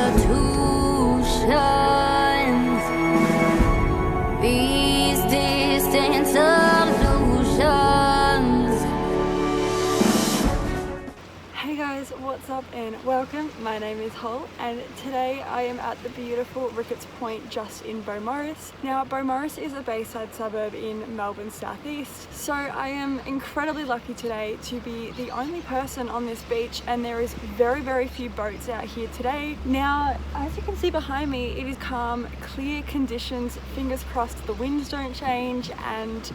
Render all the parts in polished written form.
institutions, these distant illusions. Hey guys, what's up and welcome. My name is Hull and today I am at the beautiful Ricketts Point just in Beaumaris. Now Beaumaris is a Bayside suburb in Melbourne southeast, so I am incredibly lucky today to be the only person on this beach, and there is very few boats out here today. Now as you can see behind me, it is calm, clear conditions. Fingers crossed the winds don't change and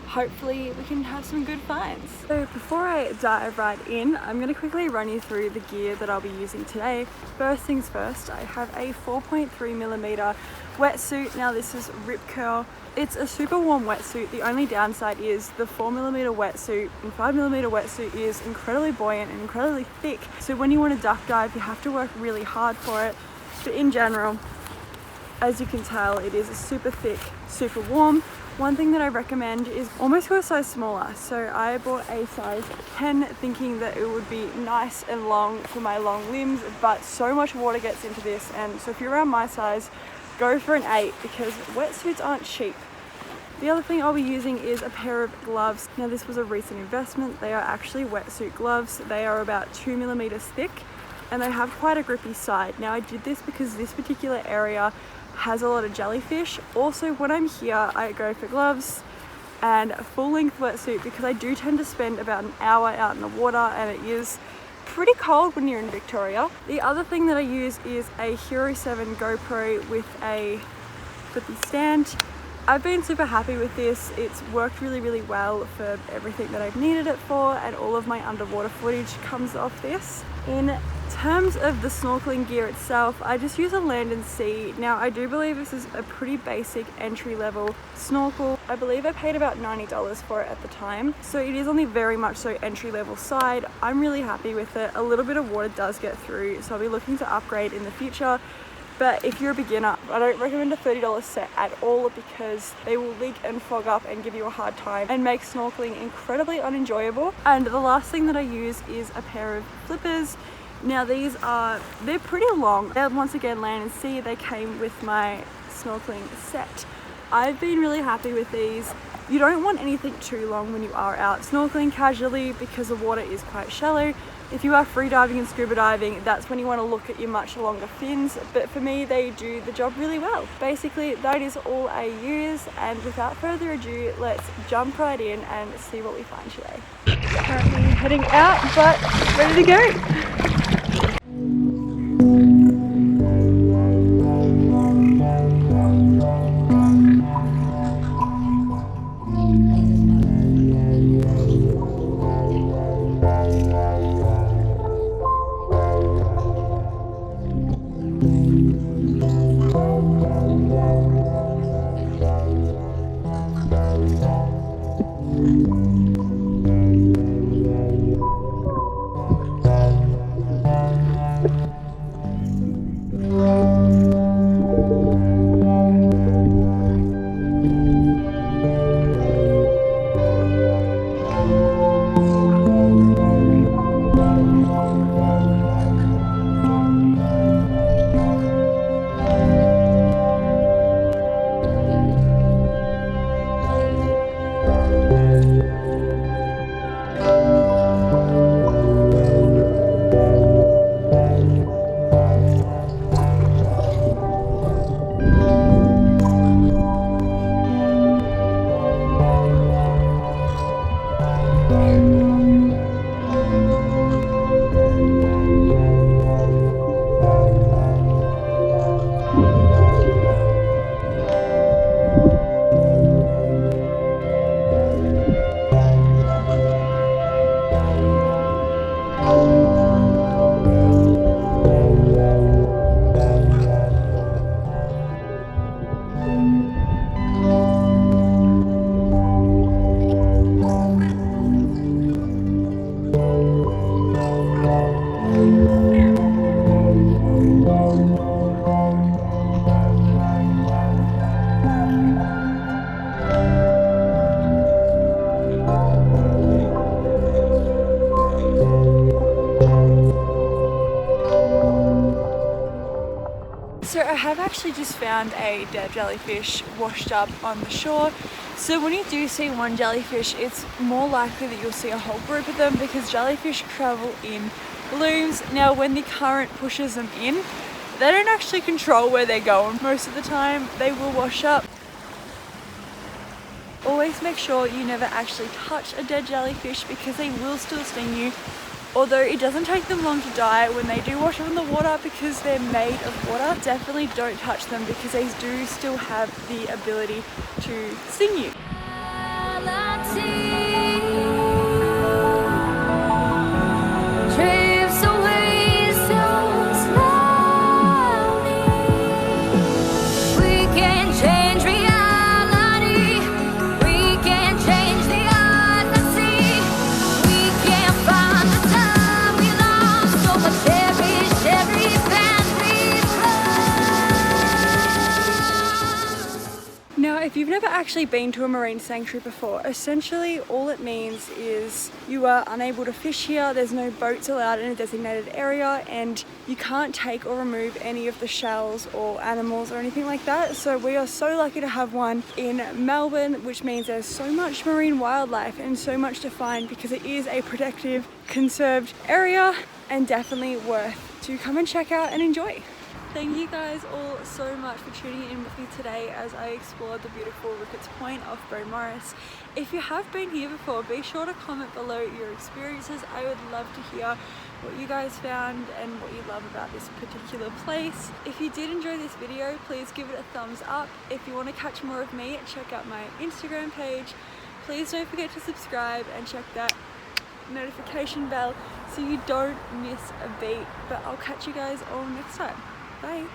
hopefully we can have some good finds. So before I dive right in, I'm going to quickly run you through the gear that I'll be using today. First things first, I have a 4.3mm wetsuit. Now this is Rip Curl. It's a super warm wetsuit. The only downside is the 4mm wetsuit and 5mm wetsuit is incredibly buoyant and incredibly thick. So when you want to duck dive, you have to work really hard for it. But in general, as you can tell, it is a super thick, super warm. One thing that I recommend is almost go a size smaller. So I bought a size 10 thinking that it would be nice and long for my long limbs, but so much water gets into this, and so if you're around my size, go for an 8 because wetsuits aren't cheap. The other thing I'll be using is a pair of gloves. Now this was a recent investment. They are actually wetsuit gloves. They are about 2mm thick and they have quite a grippy side. Now I did this because this particular area has a lot of jellyfish. Also when I'm here I go for gloves and a full length wetsuit because I do tend to spend about an hour out in the water and it is pretty cold when you're in Victoria. The other thing that I use is a Hero 7 GoPro with a flippy stand. I've been super happy with this. It's worked really well for everything that I've needed it for, and all of my underwater footage comes off this. In terms of the snorkeling gear itself, I just use a land and sea. Now I do believe this is a pretty basic entry level snorkel. I believe I paid about $90 for it at the time, so it is on the very much so entry level side. I'm really happy with it. A little bit of water does get through, so I'll be looking to upgrade in the future. But if you're a beginner, I don't recommend a $30 set at all because they will leak and fog up and give you a hard time and make snorkeling incredibly unenjoyable. And the last thing that I use is a pair of flippers. Now they're pretty long. They're once again land and sea. They came with my snorkeling set. I've been really happy with these. You don't want anything too long when you are out snorkeling casually because the water is quite shallow. If you are free diving and scuba diving, that's when you want to look at your much longer fins, but for me they do the job really well. Basically that is all I use, and without further ado, let's jump right in and see what we find today. Currently heading out, but ready to go. So I have actually just found a dead jellyfish washed up on the shore. So when you do see one jellyfish, it's more likely that you'll see a whole group of them because jellyfish travel in blooms. Now when the current pushes them in, they don't actually control where they're going. Most of the time they will wash up. Always make sure you never actually touch a dead jellyfish because they will still sting you. Although it doesn't take them long to die when they do wash up in the water because they're made of water. Definitely don't touch them because they do still have the ability to sting you. If you've never actually been to a marine sanctuary before, essentially all it means is you are unable to fish here, there's no boats allowed in a designated area, and you can't take or remove any of the shells or animals or anything like that. So we are so lucky to have one in Melbourne, which means there's so much marine wildlife and so much to find because it is a protective, conserved area and definitely worth to come and check out and enjoy. Thank you guys all so much for tuning in with me today as I explored the beautiful Ricketts Point of Beaumaris. If you have been here before, be sure to comment below your experiences. I would love to hear what you guys found and what you love about this particular place. If you did enjoy this video, please give it a thumbs up. If you want to catch more of me, check out my Instagram page. Please don't forget to subscribe and check that notification bell so you don't miss a beat. But I'll catch you guys all next time. Bye.